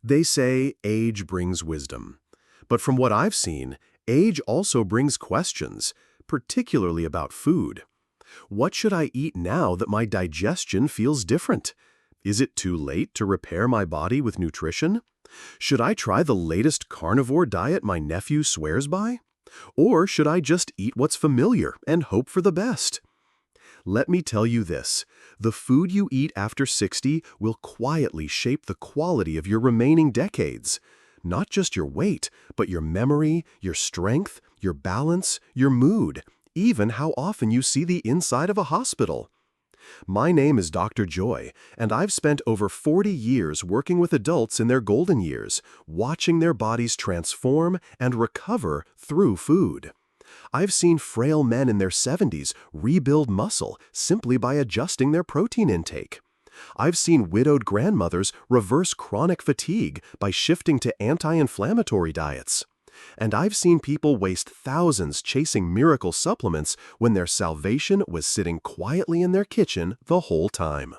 They say age brings wisdom. But from what I've seen, age also brings questions, particularly about food. What should I eat now that my digestion feels different? Is it too late to repair my body with nutrition? Should I try the latest carnivore diet my nephew swears by? Or should I just eat what's familiar and hope for the best? Let me tell you this, the food you eat after 60 will quietly shape the quality of your remaining decades. Not just your weight, but your memory, your strength, your balance, your mood, even how often you see the inside of a hospital. My name is Dr. Joy, and I've spent over 40 years working with adults in their golden years, watching their bodies transform and recover through food. I've seen frail men in their 70s rebuild muscle simply by adjusting their protein intake. I've seen widowed grandmothers reverse chronic fatigue by shifting to anti-inflammatory diets. And I've seen people waste thousands chasing miracle supplements when their salvation was sitting quietly in their kitchen the whole time.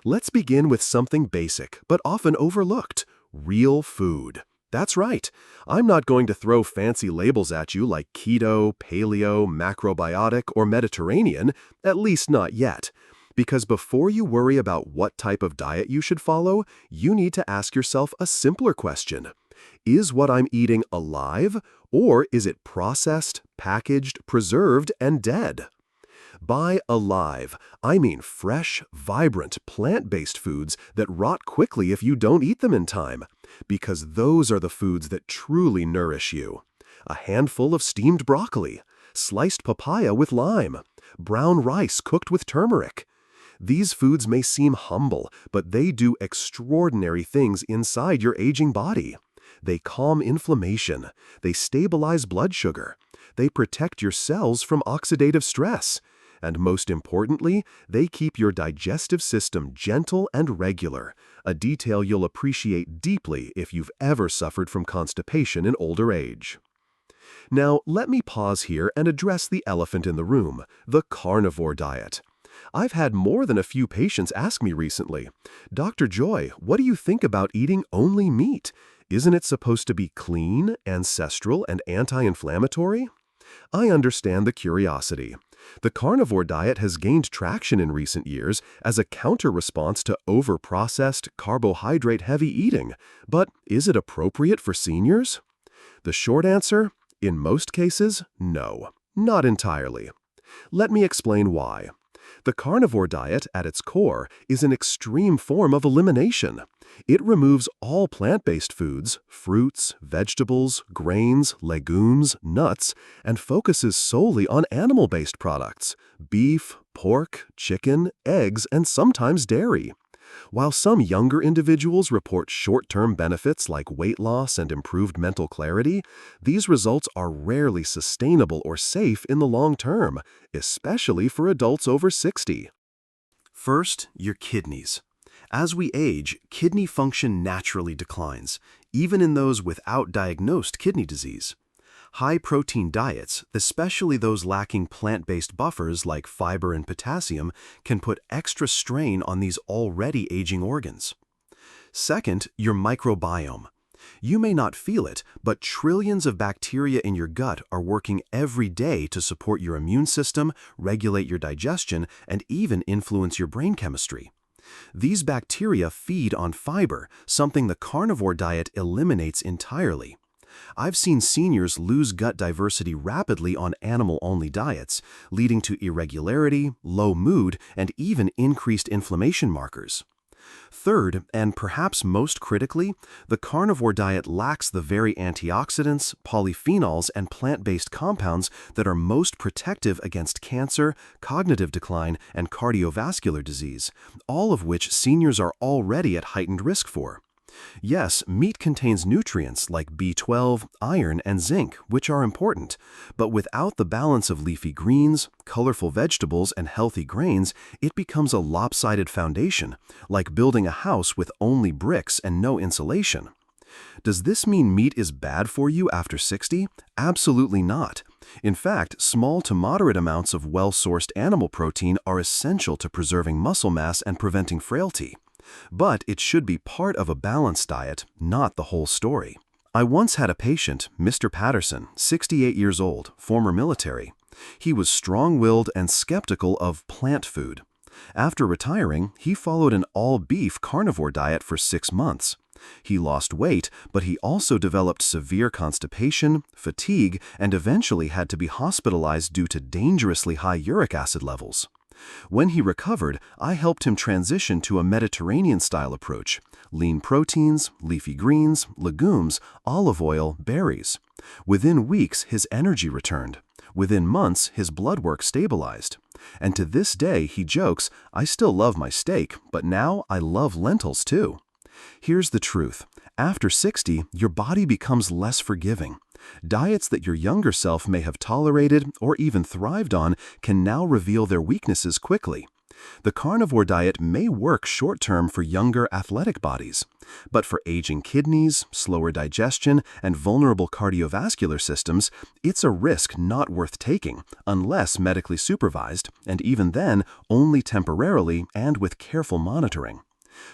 Let's begin with something basic but often overlooked: real food. That's right. I'm not going to throw fancy labels at you like keto, paleo, macrobiotic, or Mediterranean, at least not yet. Because before you worry about what type of diet you should follow, you need to ask yourself a simpler question. Is what I'm eating alive, or is it processed, packaged, preserved, and dead? By alive, I mean fresh, vibrant, plant-based foods that rot quickly if you don't eat them in time, because those are the foods that truly nourish you. A handful of steamed broccoli, sliced papaya with lime, brown rice cooked with turmeric. These foods may seem humble, but they do extraordinary things inside your aging body. They calm inflammation, they stabilize blood sugar, they protect your cells from oxidative stress, and most importantly, they keep your digestive system gentle and regular, a detail you'll appreciate deeply if you've ever suffered from constipation in older age. Now, let me pause here and address the elephant in the room, the carnivore diet. I've had more than a few patients ask me recently, "Dr. Joy, what do you think about eating only meat? Isn't it supposed to be clean, ancestral, and anti-inflammatory?" I understand the curiosity. The carnivore diet has gained traction in recent years as a counter-response to over-processed, carbohydrate-heavy eating. But is it appropriate for seniors? The short answer? In most cases, no. Not entirely. Let me explain why. The carnivore diet, at its core, is an extreme form of elimination. It removes all plant-based foods, fruits, vegetables, grains, legumes, nuts, and focuses solely on animal-based products: beef, pork, chicken, eggs, and sometimes dairy. While some younger individuals report short-term benefits like weight loss and improved mental clarity, these results are rarely sustainable or safe in the long term, especially for adults over 60. First, your kidneys. As we age, kidney function naturally declines, even in those without diagnosed kidney disease. High-protein diets, especially those lacking plant-based buffers like fiber and potassium, can put extra strain on these already aging organs. Second, your microbiome. You may not feel it, but trillions of bacteria in your gut are working every day to support your immune system, regulate your digestion, and even influence your brain chemistry. These bacteria feed on fiber, something the carnivore diet eliminates entirely. I've seen seniors lose gut diversity rapidly on animal-only diets, leading to irregularity, low mood, and even increased inflammation markers. Third, and perhaps most critically, the carnivore diet lacks the very antioxidants, polyphenols, and plant-based compounds that are most protective against cancer, cognitive decline, and cardiovascular disease, all of which seniors are already at heightened risk for. Yes, meat contains nutrients like B12, iron, and zinc, which are important, but without the balance of leafy greens, colorful vegetables, and healthy grains, it becomes a lopsided foundation, like building a house with only bricks and no insulation. Does this mean meat is bad for you after 60? Absolutely not. In fact, small to moderate amounts of well-sourced animal protein are essential to preserving muscle mass and preventing frailty. But it should be part of a balanced diet, not the whole story. I once had a patient, Mr. Patterson, 68 years old, former military. He was strong-willed and skeptical of plant food. After retiring, he followed an all-beef carnivore diet for 6 months. He lost weight, but he also developed severe constipation, fatigue, and eventually had to be hospitalized due to dangerously high uric acid levels. When he recovered, I helped him transition to a Mediterranean-style approach: lean proteins, leafy greens, legumes, olive oil, berries. Within weeks, his energy returned. Within months, his blood work stabilized. And to this day, he jokes, "I still love my steak, but now I love lentils too." Here's the truth. After 60, your body becomes less forgiving. Diets that your younger self may have tolerated or even thrived on can now reveal their weaknesses quickly. The carnivore diet may work short-term for younger athletic bodies, but for aging kidneys, slower digestion, and vulnerable cardiovascular systems, it's a risk not worth taking unless medically supervised, and even then, only temporarily and with careful monitoring.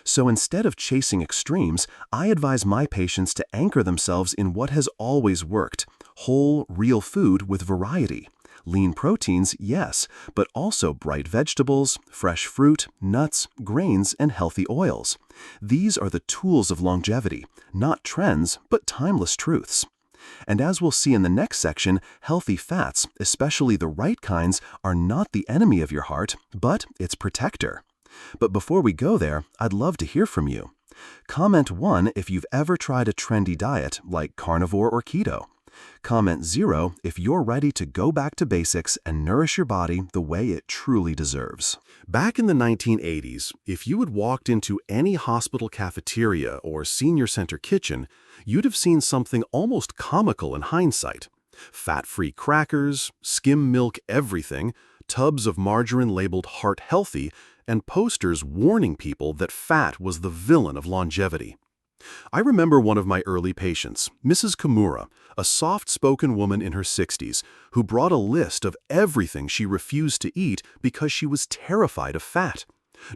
So instead of chasing extremes, I advise my patients to anchor themselves in what has always worked: whole, real food with variety. Lean proteins, yes, but also bright vegetables, fresh fruit, nuts, grains, and healthy oils. These are the tools of longevity, not trends, but timeless truths. And as we'll see in the next section, healthy fats, especially the right kinds, are not the enemy of your heart, but its protector. But before we go there, I'd love to hear from you. Comment 1 if you've ever tried a trendy diet like carnivore or keto. Comment 0 if you're ready to go back to basics and nourish your body the way it truly deserves. Back in the 1980s, if you had walked into any hospital cafeteria or senior center kitchen, you'd have seen something almost comical in hindsight. Fat-free crackers, skim milk everything, tubs of margarine labeled heart healthy, and posters warning people that fat was the villain of longevity. I remember one of my early patients, Mrs. Kimura, a soft-spoken woman in her 60s, who brought a list of everything she refused to eat because she was terrified of fat.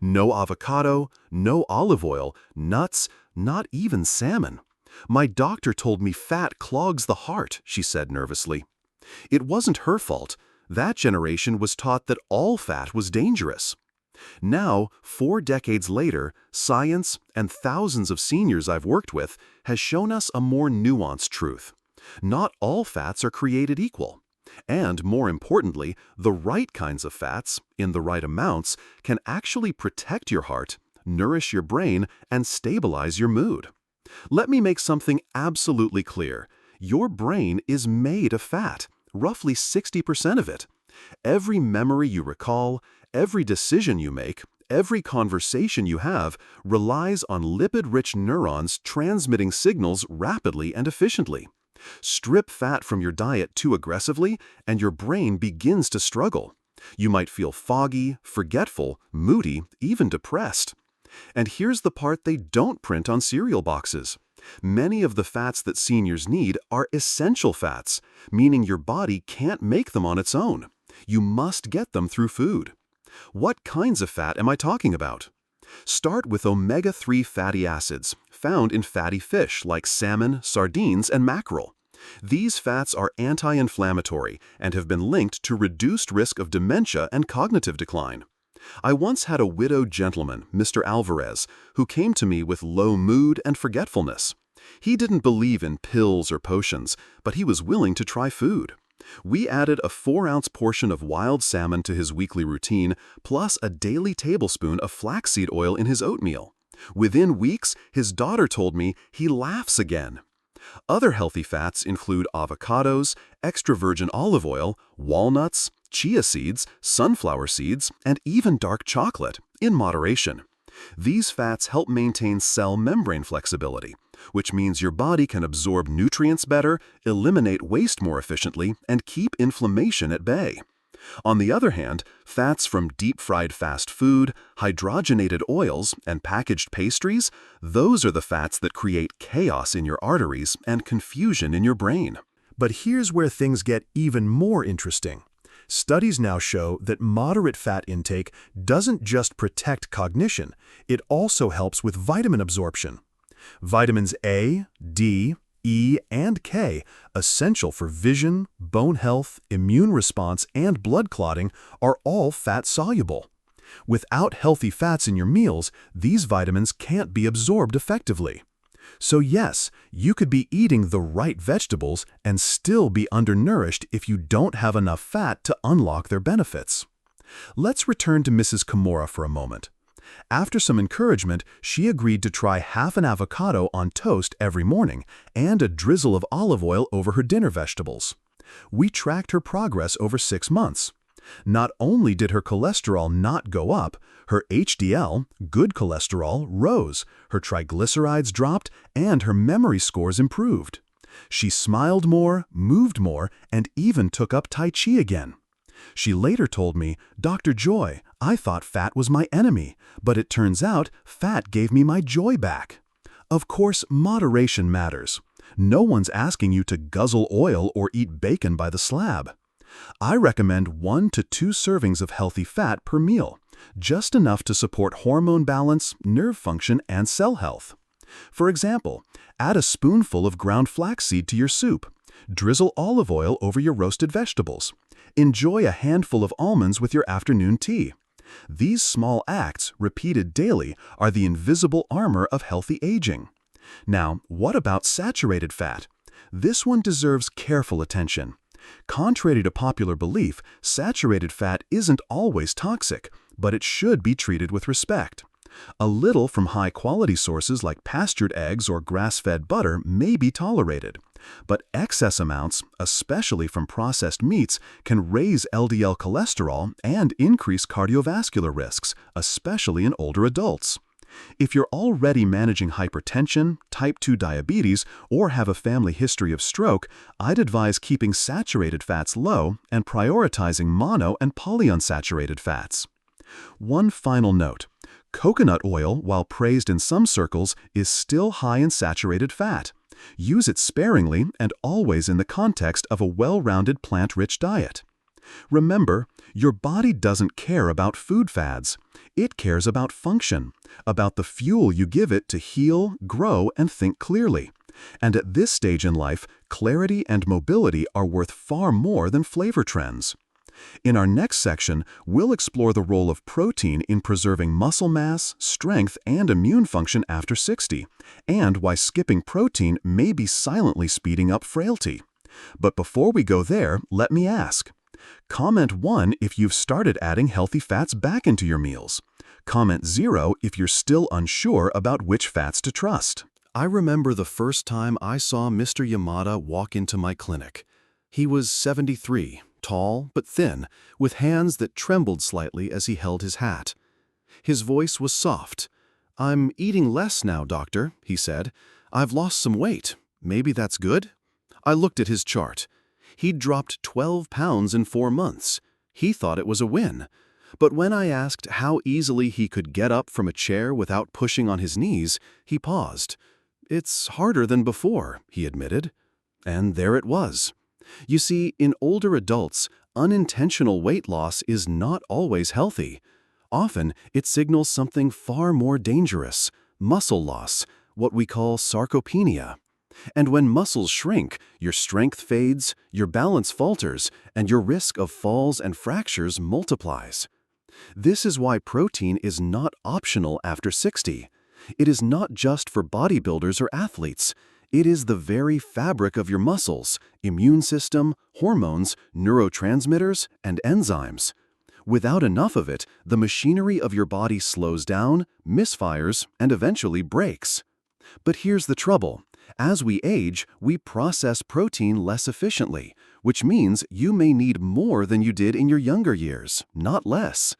No avocado, no olive oil, nuts, not even salmon. "My doctor told me fat clogs the heart," she said nervously. It wasn't her fault. That generation was taught that all fat was dangerous. Now, 4 decades later, science and thousands of seniors I've worked with has shown us a more nuanced truth. Not all fats are created equal. And more importantly, the right kinds of fats, in the right amounts, can actually protect your heart, nourish your brain, and stabilize your mood. Let me make something absolutely clear. Your brain is made of fat, roughly 60% of it. Every memory you recall, every decision you make, every conversation you have relies on lipid-rich neurons transmitting signals rapidly and efficiently. Strip fat from your diet too aggressively, and your brain begins to struggle. You might feel foggy, forgetful, moody, even depressed. And here's the part they don't print on cereal boxes. Many of the fats that seniors need are essential fats, meaning your body can't make them on its own. You must get them through food. What kinds of fat am I talking about? Start with omega-3 fatty acids, found in fatty fish like salmon, sardines, and mackerel. These fats are anti-inflammatory and have been linked to reduced risk of dementia and cognitive decline. I once had a widowed gentleman, Mr. Alvarez, who came to me with low mood and forgetfulness. He didn't believe in pills or potions, but he was willing to try food. We added a 4-ounce portion of wild salmon to his weekly routine, plus a daily tablespoon of flaxseed oil in his oatmeal. Within weeks, his daughter told me he laughs again. Other healthy fats include avocados, extra virgin olive oil, walnuts, chia seeds, sunflower seeds, and even dark chocolate, in moderation. These fats help maintain cell membrane flexibility, which means your body can absorb nutrients better, eliminate waste more efficiently, and keep inflammation at bay. On the other hand, fats from deep-fried fast food, hydrogenated oils, and packaged pastries, those are the fats that create chaos in your arteries and confusion in your brain. But here's where things get even more interesting. Studies now show that moderate fat intake doesn't just protect cognition, it also helps with vitamin absorption. Vitamins A, D, E, and K, essential for vision, bone health, immune response, and blood clotting, are all fat-soluble. Without healthy fats in your meals, these vitamins can't be absorbed effectively. So yes, you could be eating the right vegetables and still be undernourished if you don't have enough fat to unlock their benefits. Let's return to Mrs. Kimura for a moment. After some encouragement, she agreed to try half an avocado on toast every morning and a drizzle of olive oil over her dinner vegetables. We tracked her progress over 6 months. Not only did her cholesterol not go up, her HDL, good cholesterol, rose, her triglycerides dropped, and her memory scores improved. She smiled more, moved more, and even took up Tai Chi again. She later told me, "Dr. Joy, I thought fat was my enemy, but it turns out fat gave me my joy back." Of course, moderation matters. No one's asking you to guzzle oil or eat bacon by the slab. I recommend 1 to 2 servings of healthy fat per meal, just enough to support hormone balance, nerve function, and cell health. For example, add a spoonful of ground flaxseed to your soup. Drizzle olive oil over your roasted vegetables. Enjoy a handful of almonds with your afternoon tea. These small acts, repeated daily, are the invisible armor of healthy aging. Now, what about saturated fat? This one deserves careful attention. Contrary to popular belief, saturated fat isn't always toxic, but it should be treated with respect. A little from high-quality sources like pastured eggs or grass-fed butter may be tolerated, but excess amounts, especially from processed meats, can raise LDL cholesterol and increase cardiovascular risks, especially in older adults. If you're already managing hypertension, type 2 diabetes, or have a family history of stroke, I'd advise keeping saturated fats low and prioritizing mono and polyunsaturated fats. One final note. Coconut oil, while praised in some circles, is still high in saturated fat. Use it sparingly and always in the context of a well-rounded plant-rich diet. Remember, your body doesn't care about food fads. It cares about function, about the fuel you give it to heal, grow, and think clearly. And at this stage in life, clarity and mobility are worth far more than flavor trends. In our next section, we'll explore the role of protein in preserving muscle mass, strength, and immune function after 60, and why skipping protein may be silently speeding up frailty. But before we go there, let me ask. Comment 1 if you've started adding healthy fats back into your meals. Comment 0 if you're still unsure about which fats to trust. I remember the first time I saw Mr. Yamada walk into my clinic. He was 73, tall but thin, with hands that trembled slightly as he held his hat. His voice was soft. "I'm eating less now, doctor," he said. "I've lost some weight. Maybe that's good?" I looked at his chart. He'd dropped 12 pounds in 4 months. He thought it was a win. But when I asked how easily he could get up from a chair without pushing on his knees, he paused. "It's harder than before," he admitted. And there it was. You see, in older adults, unintentional weight loss is not always healthy. Often, it signals something far more dangerous, muscle loss, what we call sarcopenia. And when muscles shrink, your strength fades, your balance falters, and your risk of falls and fractures multiplies. This is why protein is not optional after 60. It is not just for bodybuilders or athletes. It is the very fabric of your muscles, immune system, hormones, neurotransmitters, and enzymes. Without enough of it, the machinery of your body slows down, misfires, and eventually breaks. But here's the trouble. As we age, we process protein less efficiently, which means you may need more than you did in your younger years, not less.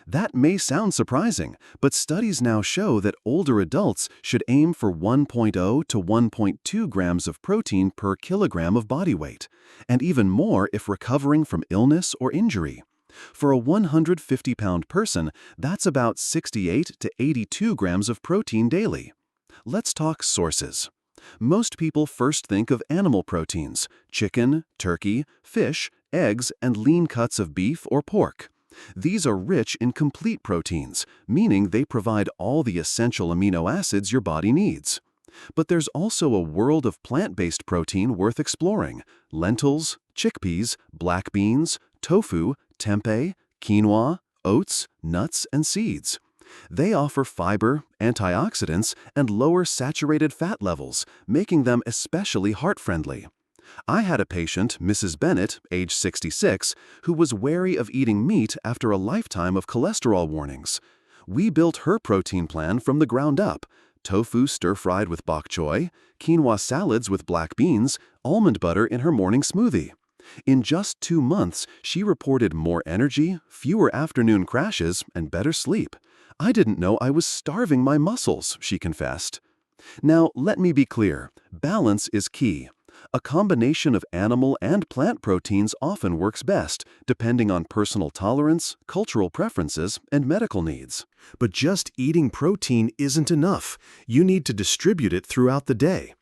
That may sound surprising, but studies now show that older adults should aim for 1.0 to 1.2 grams of protein per kilogram of body weight, and even more if recovering from illness or injury. For a 150-pound person, that's about 68 to 82 grams of protein daily. Let's talk sources. Most people first think of animal proteins: chicken, turkey, fish, eggs, and lean cuts of beef or pork. These are rich in complete proteins, meaning they provide all the essential amino acids your body needs. But there's also a world of plant-based protein worth exploring: lentils, chickpeas, black beans, tofu, tempeh, quinoa, oats, nuts, and seeds. They offer fiber, antioxidants, and lower saturated fat levels, making them especially heart-friendly. I had a patient, Mrs. Bennett, age 66, who was wary of eating meat after a lifetime of cholesterol warnings. We built her protein plan from the ground up: tofu stir-fried with bok choy, quinoa salads with black beans, almond butter in her morning smoothie. In just 2 months, she reported more energy, fewer afternoon crashes, and better sleep. "I didn't know I was starving my muscles," she confessed. Now, let me be clear. Balance is key. A combination of animal and plant proteins often works best, depending on personal tolerance, cultural preferences, and medical needs. But just eating protein isn't enough. You need to distribute it throughout the day.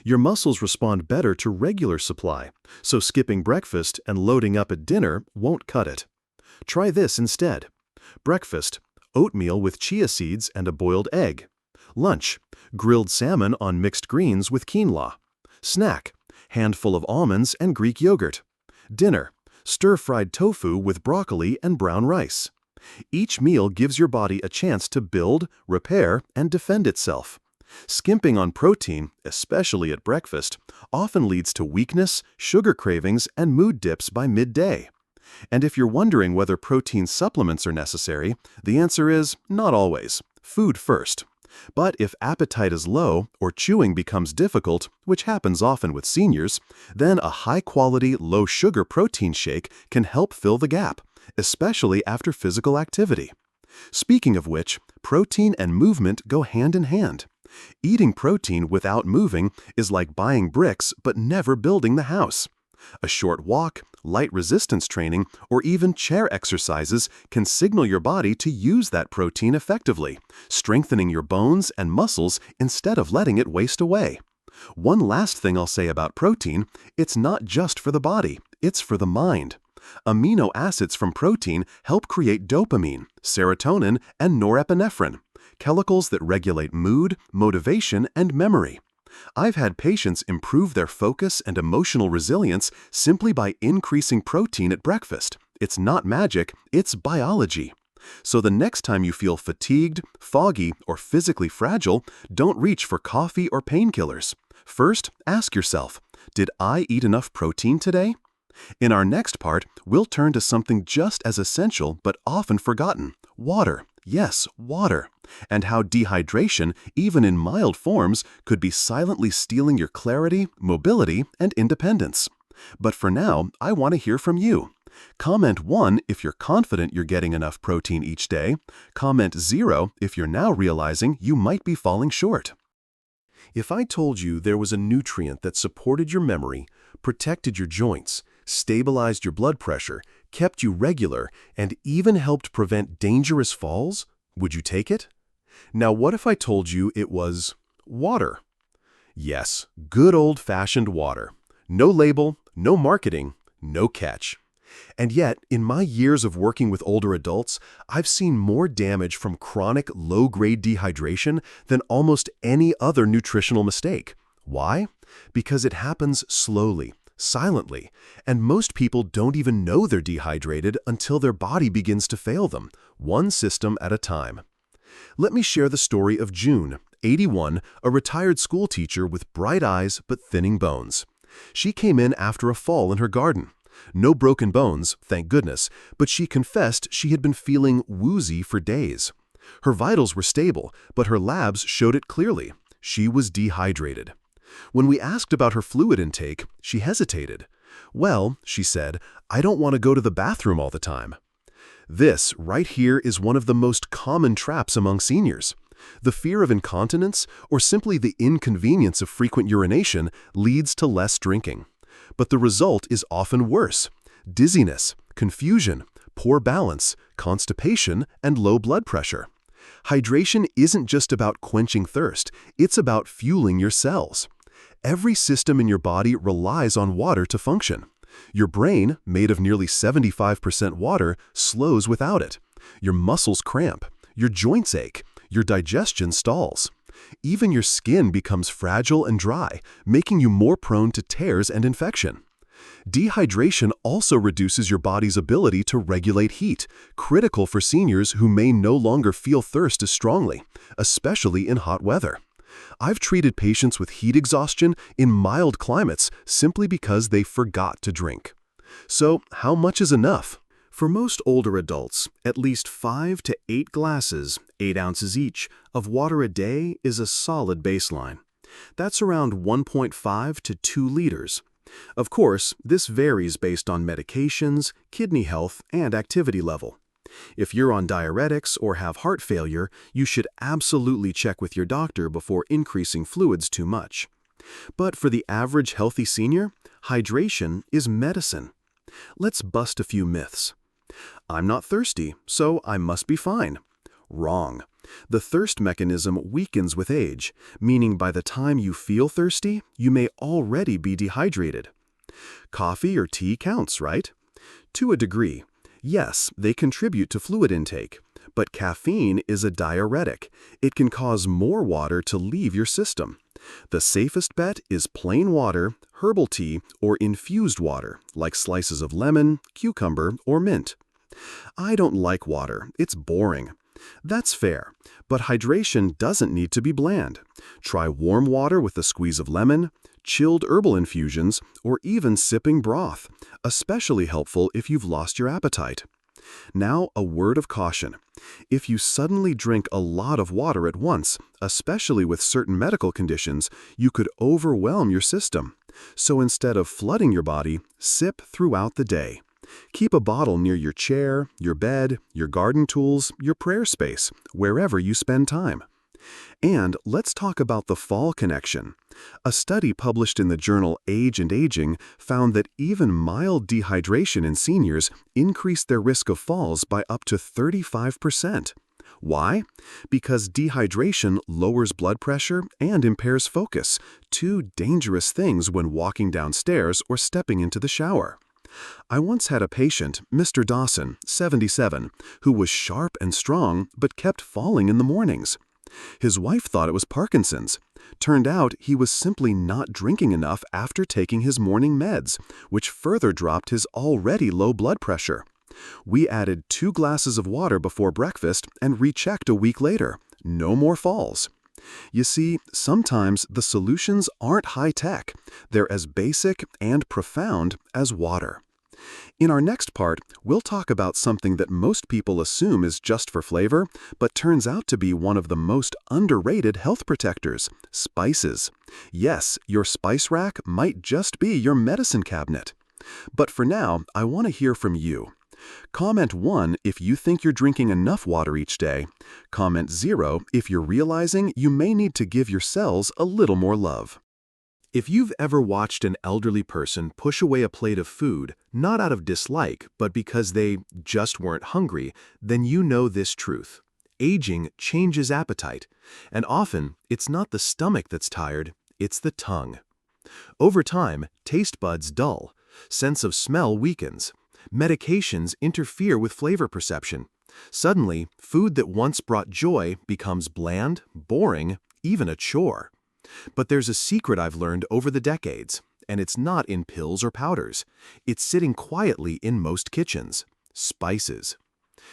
Your muscles respond better to regular supply, so skipping breakfast and loading up at dinner won't cut it. Try this instead. Breakfast: oatmeal with chia seeds and a boiled egg. Lunch: grilled salmon on mixed greens with quinoa. Snack: handful of almonds and Greek yogurt. Dinner: stir-fried tofu with broccoli and brown rice. Each meal gives your body a chance to build, repair, and defend itself. Skimping on protein, especially at breakfast, often leads to weakness, sugar cravings, and mood dips by midday. And if you're wondering whether protein supplements are necessary, the answer is not always. Food first. But if appetite is low or chewing becomes difficult, which happens often with seniors, then a high-quality, low-sugar protein shake can help fill the gap, especially after physical activity. Speaking of which, protein and movement go hand in hand. Eating protein without moving is like buying bricks but never building the house. A short walk, light resistance training, or even chair exercises can signal your body to use that protein effectively, strengthening your bones and muscles instead of letting it waste away. One last thing I'll say about protein: it's not just for the body, it's for the mind. Amino acids from protein help create dopamine, serotonin, and norepinephrine, chemicals that regulate mood, motivation, and memory. I've had patients improve their focus and emotional resilience simply by increasing protein at breakfast. It's not magic, it's biology. So the next time you feel fatigued, foggy, or physically fragile, don't reach for coffee or painkillers. First, ask yourself, did I eat enough protein today? In our next part, we'll turn to something just as essential but often forgotten: water. Yes, water. And how dehydration, even in mild forms, could be silently stealing your clarity, mobility, and independence. But for now, I want to hear from you. Comment 1 if you're confident you're getting enough protein each day. Comment 0 if you're now realizing you might be falling short. If I told you there was a nutrient that supported your memory, protected your joints, stabilized your blood pressure, kept you regular, and even helped prevent dangerous falls, would you take it? Now, what if I told you it was water? Yes, good old-fashioned water. No label, no marketing, no catch. And yet, in my years of working with older adults, I've seen more damage from chronic low-grade dehydration than almost any other nutritional mistake. Why? Because it happens slowly, silently, and most people don't even know they're dehydrated until their body begins to fail them, one system at a time. Let me share the story of June, 81, a retired school teacher with bright eyes but thinning bones. She came in after a fall in her garden. No broken bones, thank goodness, but she confessed she had been feeling woozy for days. Her vitals were stable, but her labs showed it clearly. She was dehydrated. When we asked about her fluid intake, she hesitated. "Well," she said, "I don't want to go to the bathroom all the time." This, right here, is one of the most common traps among seniors. The fear of incontinence, or simply the inconvenience of frequent urination, leads to less drinking. But the result is often worse: dizziness, confusion, poor balance, constipation, and low blood pressure. Hydration isn't just about quenching thirst, it's about fueling your cells. Every system in your body relies on water to function. Your brain, made of nearly 75% water, slows without it. Your muscles cramp, your joints ache, your digestion stalls. Even your skin becomes fragile and dry, making you more prone to tears and infection. Dehydration also reduces your body's ability to regulate heat, critical for seniors who may no longer feel thirst as strongly, especially in hot weather. I've treated patients with heat exhaustion in mild climates simply because they forgot to drink. So, how much is enough? For most older adults, at least 5 to 8 glasses, 8 ounces each, of water a day is a solid baseline. That's around 1.5 to 2 liters. Of course, this varies based on medications, kidney health, and activity level. If you're on diuretics or have heart failure, you should absolutely check with your doctor before increasing fluids too much. But for the average healthy senior, hydration is medicine. Let's bust a few myths. I'm not thirsty, so I must be fine. Wrong. The thirst mechanism weakens with age, meaning by the time you feel thirsty, you may already be dehydrated. Coffee or tea counts, right? To a degree. Yes, they contribute to fluid intake, but caffeine is a diuretic. It can cause more water to leave your system. The safest bet is plain water, herbal tea, or infused water, like slices of lemon, cucumber, or mint. I don't like water. It's boring. That's fair, but hydration doesn't need to be bland. Try warm water with a squeeze of lemon, chilled herbal infusions, or even sipping broth, especially helpful if you've lost your appetite. Now, a word of caution. If you suddenly drink a lot of water at once, especially with certain medical conditions, you could overwhelm your system. So instead of flooding your body, sip throughout the day. Keep a bottle near your chair, your bed, your garden tools, your prayer space, wherever you spend time. And let's talk about the fall connection. A study published in the journal Age and Aging found that even mild dehydration in seniors increased their risk of falls by up to 35%. Why? Because dehydration lowers blood pressure and impairs focus, two dangerous things when walking downstairs or stepping into the shower. I once had a patient, Mr. Dawson, 77, who was sharp and strong but kept falling in the mornings. His wife thought it was Parkinson's. Turned out he was simply not drinking enough after taking his morning meds, which further dropped his already low blood pressure. We added 2 glasses of water before breakfast and rechecked a week later. No more falls. You see, sometimes the solutions aren't high-tech. They're as basic and profound as water. In our next part, we'll talk about something that most people assume is just for flavor, but turns out to be one of the most underrated health protectors: spices. Yes, your spice rack might just be your medicine cabinet. But for now, I want to hear from you. Comment 1 if you think you're drinking enough water each day. Comment 0 if you're realizing you may need to give your cells a little more love. If you've ever watched an elderly person push away a plate of food, not out of dislike, but because they just weren't hungry, then you know this truth. Aging changes appetite, and often it's not the stomach that's tired, it's the tongue. Over time, taste buds dull, sense of smell weakens, medications interfere with flavor perception. Suddenly, food that once brought joy becomes bland, boring, even a chore. But there's a secret I've learned over the decades, and it's not in pills or powders. It's sitting quietly in most kitchens: spices.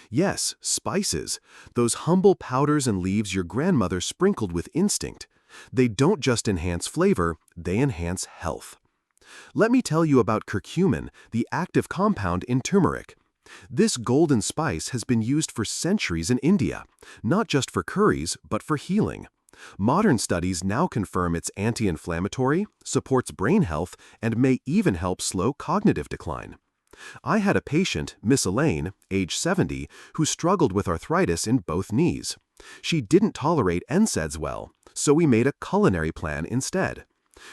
Yes, spices, those humble powders and leaves your grandmother sprinkled with instinct. They don't just enhance flavor, they enhance health. Let me tell you about curcumin, the active compound in turmeric. This golden spice has been used for centuries in India, not just for curries, but for healing. Modern studies now confirm it's anti-inflammatory, supports brain health, and may even help slow cognitive decline. I had a patient, Miss Elaine, age 70, who struggled with arthritis in both knees. She didn't tolerate NSAIDs well, so we made a culinary plan instead.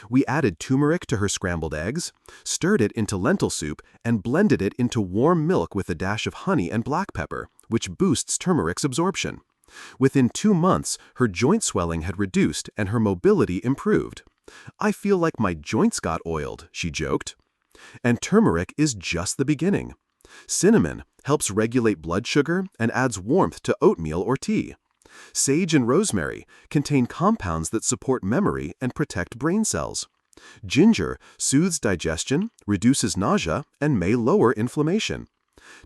We added turmeric to her scrambled eggs, stirred it into lentil soup, and blended it into warm milk with a dash of honey and black pepper, which boosts turmeric's absorption. Within 2 months, her joint swelling had reduced and her mobility improved. "I feel like my joints got oiled," she joked. And turmeric is just the beginning. Cinnamon helps regulate blood sugar and adds warmth to oatmeal or tea. Sage and rosemary contain compounds that support memory and protect brain cells. Ginger soothes digestion, reduces nausea, and may lower inflammation.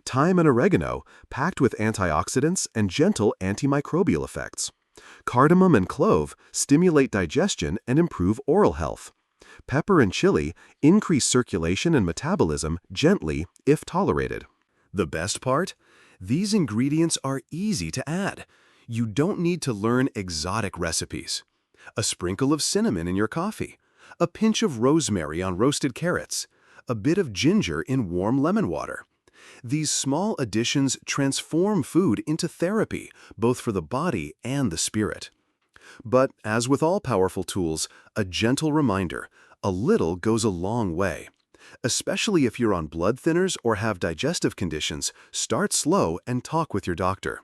Thyme and oregano, packed with antioxidants and gentle antimicrobial effects. Cardamom and clove stimulate digestion and improve oral health. Pepper and chili increase circulation and metabolism gently if tolerated. The best part? These ingredients are easy to add. You don't need to learn exotic recipes. A sprinkle of cinnamon in your coffee, a pinch of rosemary on roasted carrots, a bit of ginger in warm lemon water. These small additions transform food into therapy, both for the body and the spirit. But as with all powerful tools, a gentle reminder, a little goes a long way. Especially if you're on blood thinners or have digestive conditions, start slow and talk with your doctor.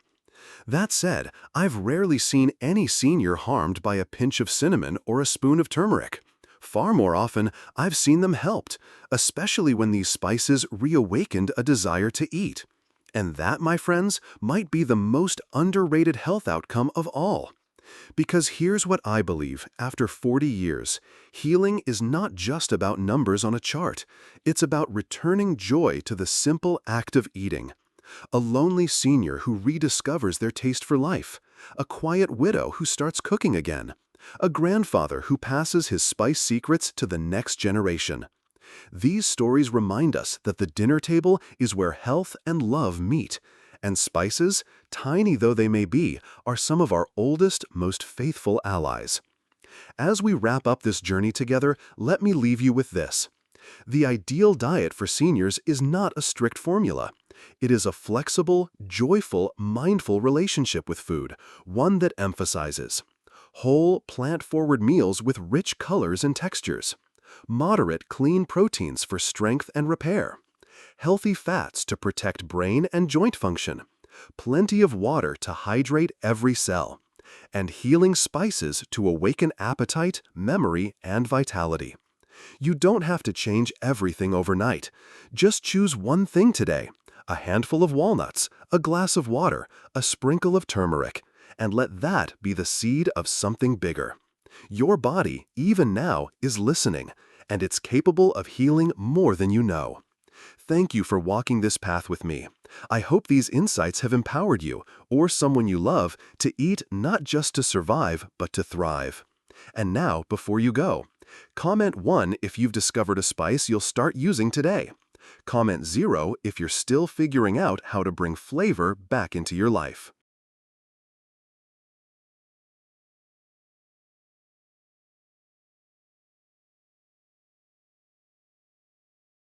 That said, I've rarely seen any senior harmed by a pinch of cinnamon or a spoon of turmeric. Far more often, I've seen them helped, especially when these spices reawakened a desire to eat. And that, my friends, might be the most underrated health outcome of all. Because here's what I believe, after 40 years, healing is not just about numbers on a chart. It's about returning joy to the simple act of eating. A lonely senior who rediscovers their taste for life. A quiet widow who starts cooking again. A grandfather who passes his spice secrets to the next generation. These stories remind us that the dinner table is where health and love meet, and spices, tiny though they may be, are some of our oldest, most faithful allies. As we wrap up this journey together, let me leave you with this. The ideal diet for seniors is not a strict formula. It is a flexible, joyful, mindful relationship with food, one that emphasizes whole, plant-forward meals with rich colors and textures, moderate, clean proteins for strength and repair, healthy fats to protect brain and joint function, plenty of water to hydrate every cell, and healing spices to awaken appetite, memory, and vitality. You don't have to change everything overnight. Just choose one thing today: a handful of walnuts, a glass of water, a sprinkle of turmeric, and let that be the seed of something bigger. Your body, even now, is listening, and it's capable of healing more than you know. Thank you for walking this path with me. I hope these insights have empowered you, or someone you love, to eat not just to survive, but to thrive. And now, before you go, comment 1 if you've discovered a spice you'll start using today. Comment 0 if you're still figuring out how to bring flavor back into your life.